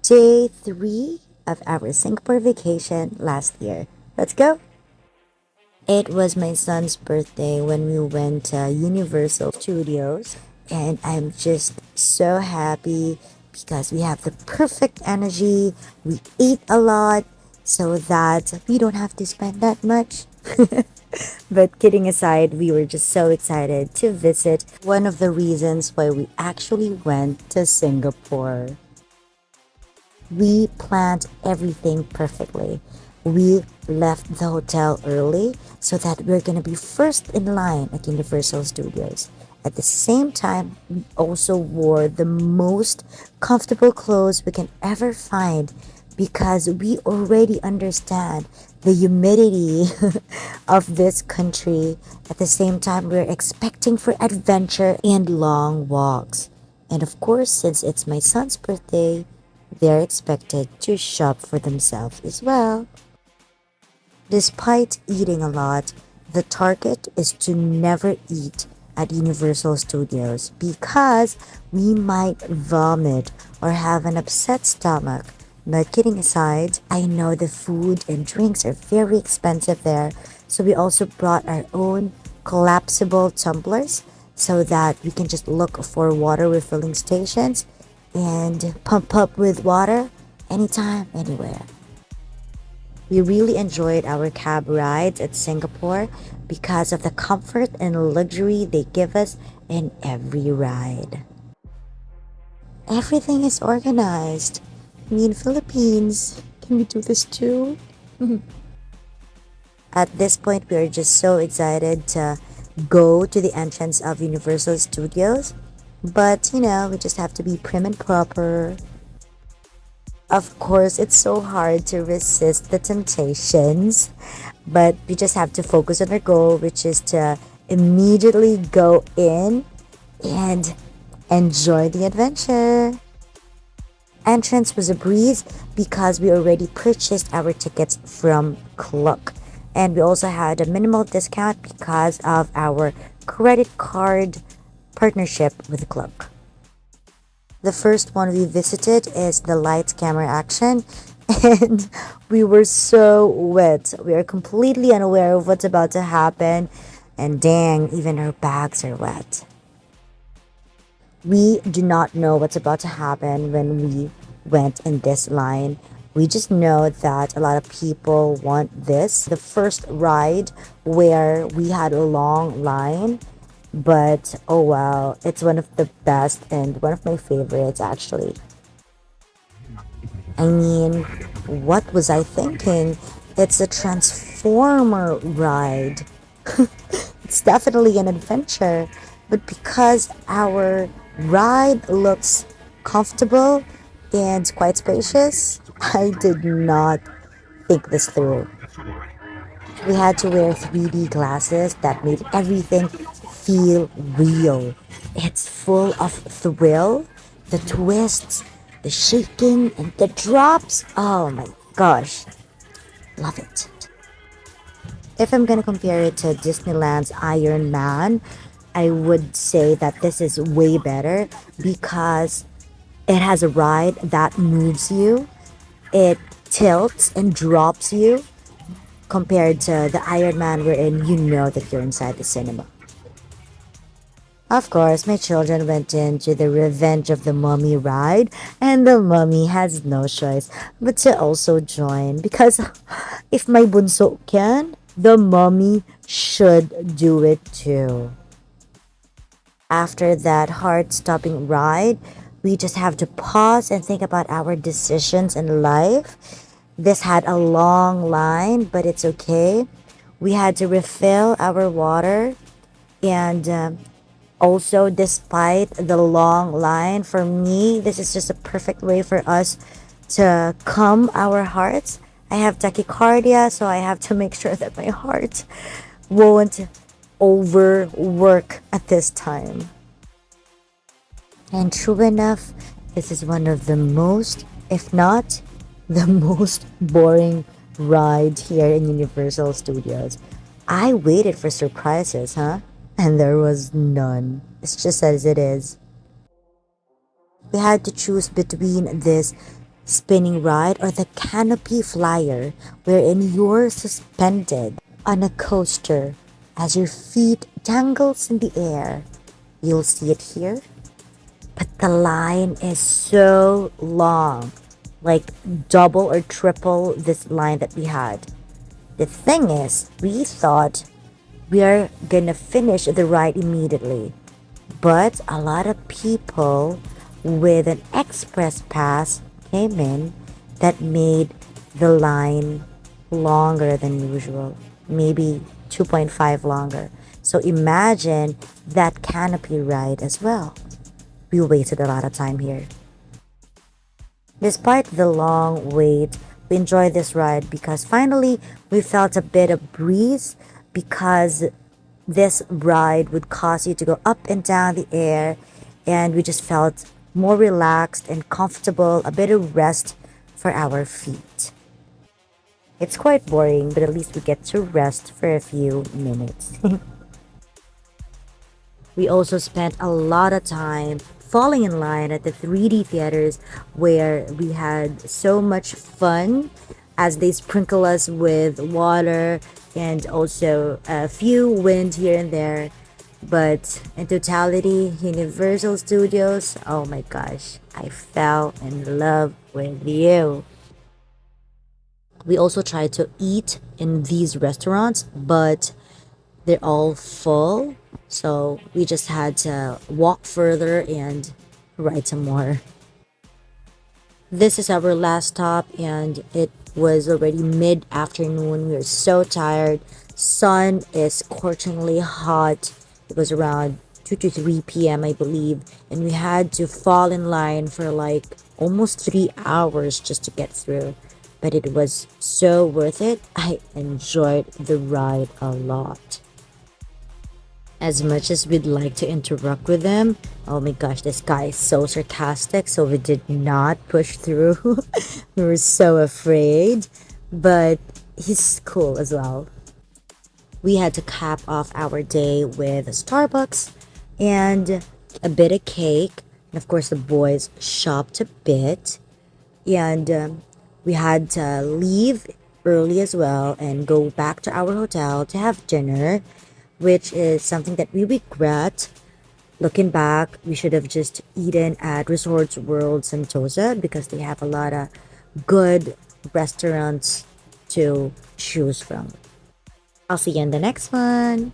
day 3 of our Singapore vacation last year. Let's go! It was my son's birthday when we went to Universal Studios, and I'm just so happy because we have the perfect energy. We ate a lot so that we don't have to spend that much. But kidding aside, we were just so excited to visit. One of the reasons why we actually went to Singapore. We planned everything perfectly. We left the hotel early so that we're gonna be first in line at Universal Studios. At the same time, we also wore the most comfortable clothes we can ever find because we already understand the humidity of this country. At the same time, we're expecting for adventure and long walks. And of course, since it's my son's birthday, they're expected to shop for themselves as well. Despite eating a lot, the target is to never eat at Universal Studios because we might vomit or have an upset stomach. But kidding aside, I know the food and drinks are very expensive there, so we also brought our own collapsible tumblers so that we can just look for water refilling stations and pump up with water anytime, anywhere. We really enjoyed our cab rides at Singapore because of the comfort and luxury they give us in every ride. Everything is organized. Me in Philippines. Can we do this too? At this point, we are just so excited to go to the entrance of Universal Studios. But, we just have to be prim and proper. Of course, it's so hard to resist the temptations, but we just have to focus on our goal, which is to immediately go in and enjoy the adventure. Entrance was a breeze because we already purchased our tickets from Klook. And we also had a minimal discount because of our credit card partnership with Klook. The first one we visited is the lights, camera, action, and we were so wet. We are completely unaware of what's about to happen, and dang, even our bags are wet. We do not know what's about to happen when we went in this line. We just know that a lot of people want this. The first ride where we had a long line, but oh wow, it's one of the best and one of my favorites actually. I mean, what was I thinking? It's a transformer ride. It's definitely an adventure, but because our ride looks comfortable and quite spacious, I did not think this through. We had to wear 3D glasses that made everything feel real. It's full of thrill, the twists, the shaking, and the drops. Oh my gosh, love it. If I'm gonna compare it to Disneyland's Iron Man, I would say that this is way better because it has a ride that moves you, it tilts and drops you compared to the Iron Man wherein you know that you're inside the cinema. Of course, my children went into the Revenge of the Mummy ride, and the mummy has no choice but to also join because if my bunso can, the mummy should do it too. After that heart stopping ride, we just have to pause and think about our decisions in life. This had a long line, but it's okay. We had to refill our water, and also, despite the long line, for me, this is just a perfect way for us to calm our hearts. I have tachycardia, so I have to make sure that my heart won't overwork at this time. And true enough, this is one of the most, if not the most boring ride here in Universal Studios. I waited for surprises, huh? And there was none. It's just as it is. We had to choose between this spinning ride, or the canopy flyer, wherein you're suspended on a coaster as your feet dangles in the air. You'll see it here. But the line is so long, like double or triple this line that we had. The thing is, we thought we are gonna finish the ride immediately. But a lot of people with an express pass came in that made the line longer than usual, maybe 2.5 longer. So imagine that canopy ride as well. We wasted a lot of time here. Despite the long wait, we enjoyed this ride because finally we felt a bit of breeze because this ride would cause you to go up and down the air, and we just felt more relaxed and comfortable, a bit of rest for our feet. It's quite boring, but at least we get to rest for a few minutes. We also spent a lot of time falling in line at the 3D theaters where we had so much fun as they sprinkle us with water and also a few wind here and there. But in totality, Universal Studios, oh my gosh, I fell in love with you. We also tried to eat in these restaurants, but they're all full. So we just had to walk further and ride some more. This is our last stop, and it was already mid afternoon. We are so tired. Sun is scorchingly hot. It was around 2 to 3 p.m., I believe, and we had to fall in line for like almost 3 hours just to get through. But it was so worth it. I enjoyed the ride a lot. As much as we'd like to interact with him, oh my gosh, this guy is so sarcastic, so we did not push through. We were so afraid, but he's cool as well. We had to cap off our day with a Starbucks and a bit of cake. And of course, the boys shopped a bit, and we had to leave early as well and go back to our hotel to have dinner, which is something that we regret. Looking back, we should have just eaten at Resorts World Sentosa because they have a lot of good restaurants to choose from. I'll see you in the next one.